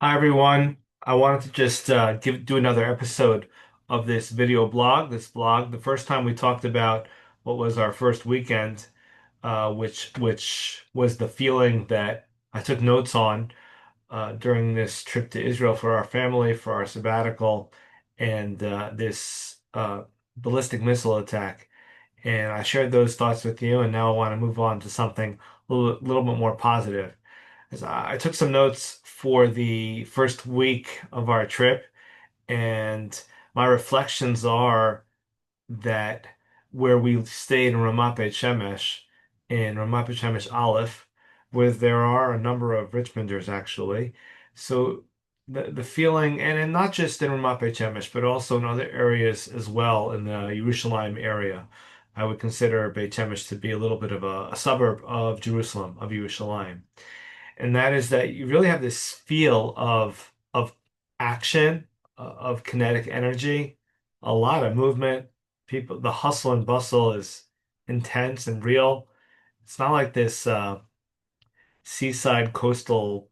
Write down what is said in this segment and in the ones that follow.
Hi everyone. I wanted to just do another episode of this video blog. This blog, the first time we talked about what was our first weekend, which was the feeling that I took notes on during this trip to Israel for our family, for our sabbatical, and this ballistic missile attack. And I shared those thoughts with you, and now I want to move on to something little bit more positive. As I took some notes for the first week of our trip, and my reflections are that where we stayed in Ramat Beit Shemesh, in Ramat Beit Shemesh Aleph, where there are a number of Richmonders actually. So the feeling, and not just in Ramat Beit Shemesh, but also in other areas as well in the Yerushalayim area. I would consider Beit Shemesh to be a little bit of a suburb of Jerusalem, of Yerushalayim, and that is that you really have this feel of action, of kinetic energy, a lot of movement. People, the hustle and bustle is intense and real. It's not like this seaside coastal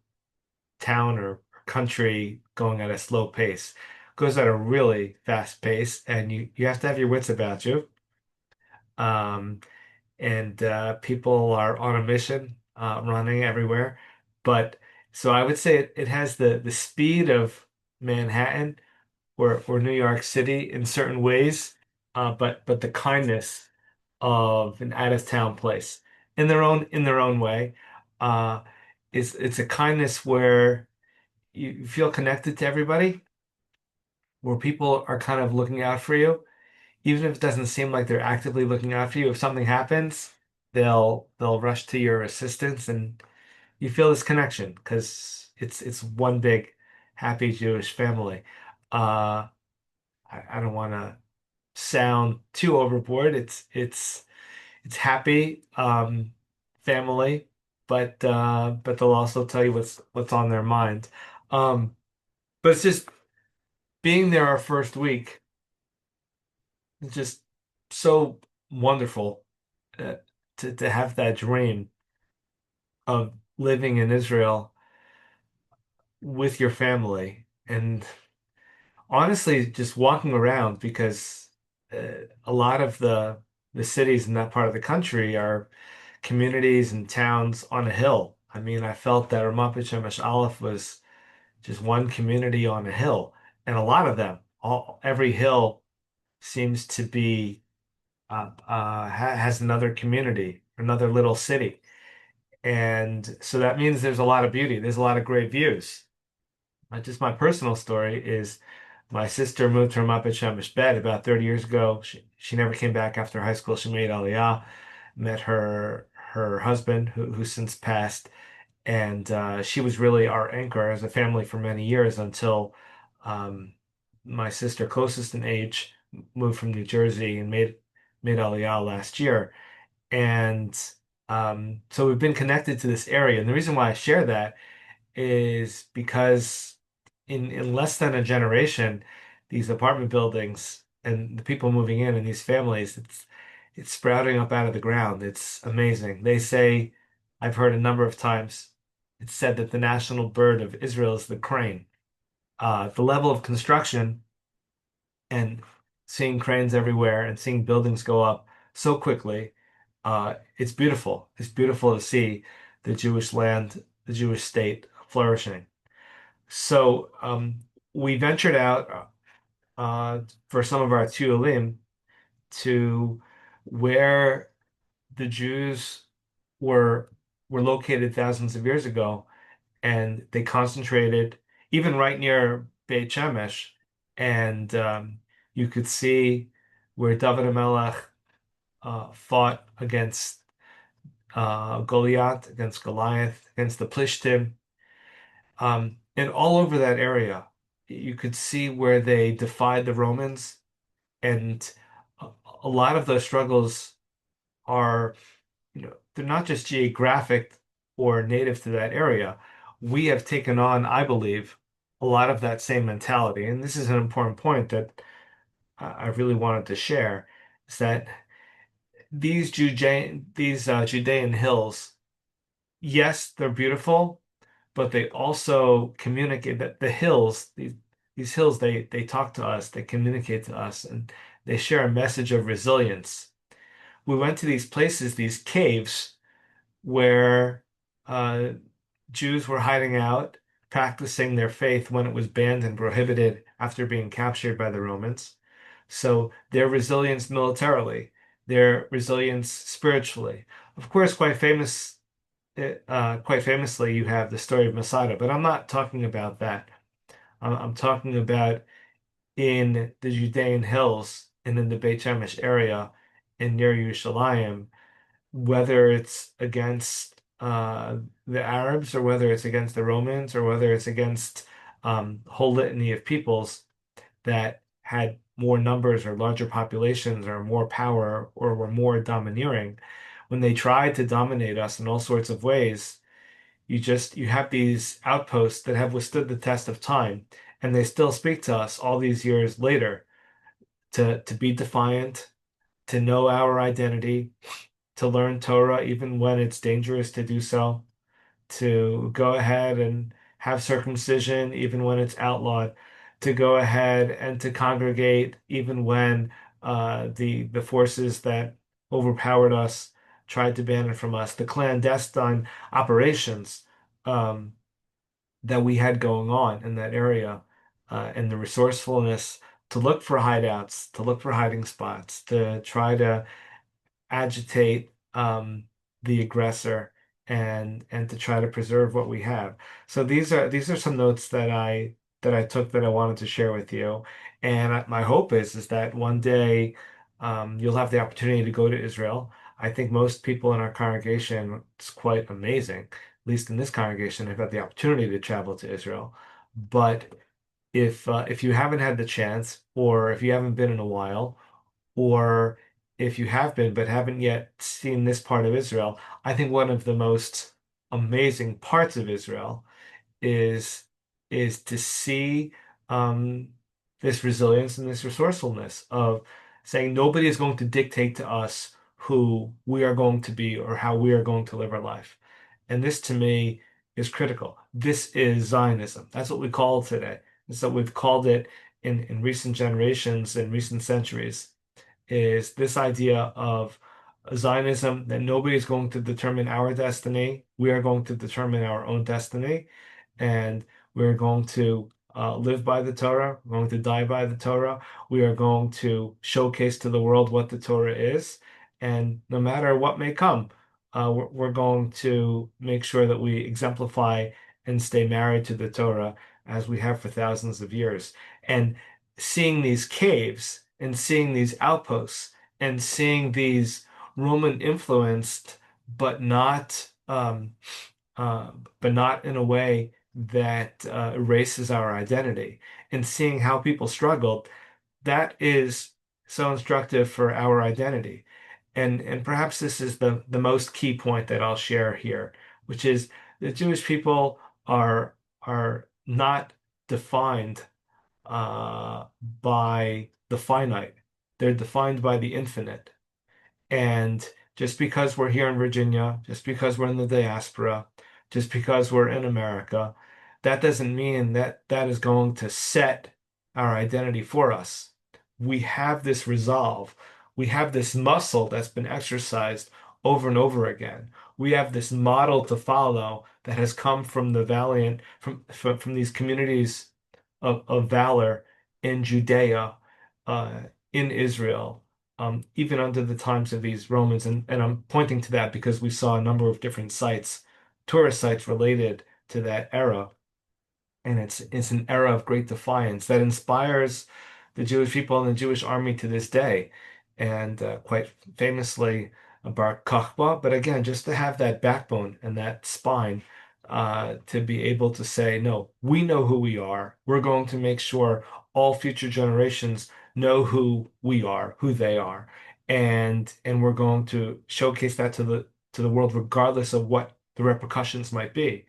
town or country going at a slow pace. It goes at a really fast pace, and you have to have your wits about you. Um, and people are on a mission, running everywhere. But so I would say it has the speed of Manhattan or New York City in certain ways, but the kindness of an out of town place in their own way. Uh, it's a kindness where you feel connected to everybody, where people are kind of looking out for you even if it doesn't seem like they're actively looking after you. If something happens, they'll rush to your assistance, and you feel this connection because it's one big happy Jewish family. Uh, I don't want to sound too overboard. It's happy family, but they'll also tell you what's on their mind. Um, but it's just being there our first week. It's just so wonderful uh, to have that dream of living in Israel with your family and honestly just walking around because a lot of the cities in that part of the country are communities and towns on a hill. I mean, I felt that Ramat Beit Shemesh Aleph was just one community on a hill, and a lot of them, every hill seems to be has another community, another little city. And so that means there's a lot of beauty. There's a lot of great views. Just my personal story is my sister moved to Ramat Beit Shemesh Bet about 30 years ago. She never came back after high school. She made Aliyah, met her husband who since passed, and she was really our anchor as a family for many years until um, my sister, closest in age, moved from New Jersey and made Aliyah last year. And so we've been connected to this area. And the reason why I share that is because in less than a generation, these apartment buildings and the people moving in and these families, it's sprouting up out of the ground. It's amazing. They say, I've heard a number of times, it's said that the national bird of Israel is the crane. The level of construction and seeing cranes everywhere and seeing buildings go up so quickly, it's beautiful. It's beautiful to see the Jewish land, the Jewish state flourishing. So we ventured out for some of our tualim to where the Jews were were located thousands of years ago, and they concentrated even right near Beit Shemesh, and you could see where David HaMelech fought against Goliath, against Goliath, against the Plishtim, and all over that area. You could see where they defied the Romans, and a, a lot of those struggles are, they're not just geographic or native to that area. We have taken on, I believe, a lot of that same mentality. And this is an important point that I really wanted to share, is that these Judean hills, yes, they're beautiful, but they also communicate that the hills, these hills, they talk to us, they communicate to us, and they share a message of resilience. We went to these places, these caves, where uh, Jews were hiding out, practicing their faith when it was banned and prohibited after being captured by the Romans. So their resilience militarily, their resilience spiritually. Of course, quite famously, you have the story of Masada, but I'm not talking about that. I'm talking about in the Judean hills and in the Beit Shemesh area and near Yerushalayim, whether it's against the Arabs or whether it's against the Romans or whether it's against whole litany of peoples that had more numbers or larger populations or more power or were more domineering, when they tried to dominate us in all sorts of ways, you have these outposts that have withstood the test of time, and they still speak to us all these years later to be defiant, to know our identity, to learn Torah even when it's dangerous to do so, to go ahead and have circumcision even when it's outlawed, to go ahead and to congregate even when the forces that overpowered us tried to ban it from us, the clandestine operations um, that we had going on in that area, and the resourcefulness to look for hideouts, to look for hiding spots, to try to agitate the aggressor and to try to preserve what we have. So these are some notes that I took that I wanted to share with you. And my hope is that one day you'll have the opportunity to go to Israel. I think most people in our congregation, it's quite amazing. At least in this congregation, have had the opportunity to travel to Israel. But if you haven't had the chance, or if you haven't been in a while, or if you have been but haven't yet seen this part of Israel, I think one of the most amazing parts of Israel is is to see um, this resilience and this resourcefulness of saying nobody is going to dictate to us who we are going to be or how we are going to live our life. And this to me is critical. This is Zionism. That's what we call it today. And so we've called it in recent generations, in recent centuries, is this idea of Zionism, that nobody is going to determine our destiny. We are going to determine our own destiny, and we're going to live by the Torah. We're going to die by the Torah. We are going to showcase to the world what the Torah is, and no matter what may come, we're going to make sure that we exemplify and stay married to the Torah as we have for thousands of years. And seeing these caves and seeing these outposts and seeing these Roman influenced, but not but not in a way that erases our identity, and seeing how people struggled, that is so instructive for our identity. And perhaps this is the most key point that I'll share here, which is the Jewish people are not defined by the finite. They're defined by the infinite. And just because we're here in Virginia, just because we're in the diaspora, just because we're in America, that doesn't mean that that is going to set our identity for us. We have this resolve. We have this muscle that's been exercised over and over again. We have this model to follow that has come from the valiant, from these communities of valor in Judea, uh, in Israel, even under the times of these Romans. And I'm pointing to that because we saw a number of different sites, tourist sites related to that era. And it's an era of great defiance that inspires the Jewish people and the Jewish army to this day. And quite famously, Bar Kokhba. But again, just to have that backbone and that spine to be able to say, no, we know who we are. We're going to make sure all future generations know who we are, who they are, and we're going to showcase that to the world, regardless of what the repercussions might be.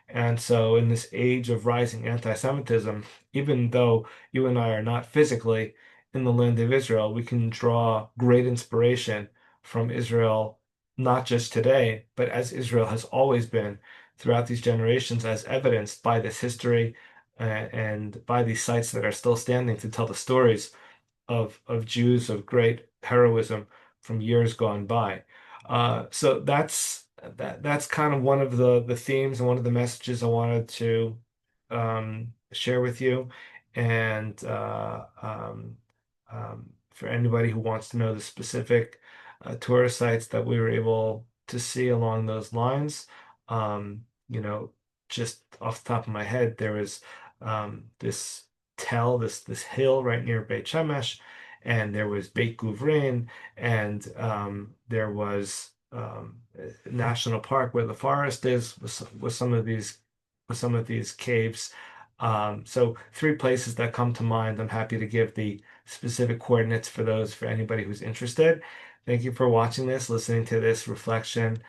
And so, in this age of rising anti-Semitism, even though you and I are not physically in the land of Israel, we can draw great inspiration from Israel, not just today, but as Israel has always been, throughout these generations, as evidenced by this history and by these sites that are still standing to tell the stories of Jews of great heroism from years gone by. So that's kind of one of the themes and one of the messages I wanted to share with you. And for anybody who wants to know the specific tourist sites that we were able to see along those lines, you know, just off the top of my head, there was this this hill right near Beit Shemesh, and there was Beit Guvrin, and there was a national park where the forest is with some of these caves. So three places that come to mind. I'm happy to give the specific coordinates for those for anybody who's interested. Thank you for watching this, listening to this reflection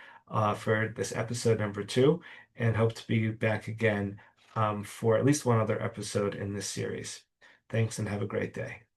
for this episode number 2, and hope to be back again for at least one other episode in this series. Thanks and have a great day.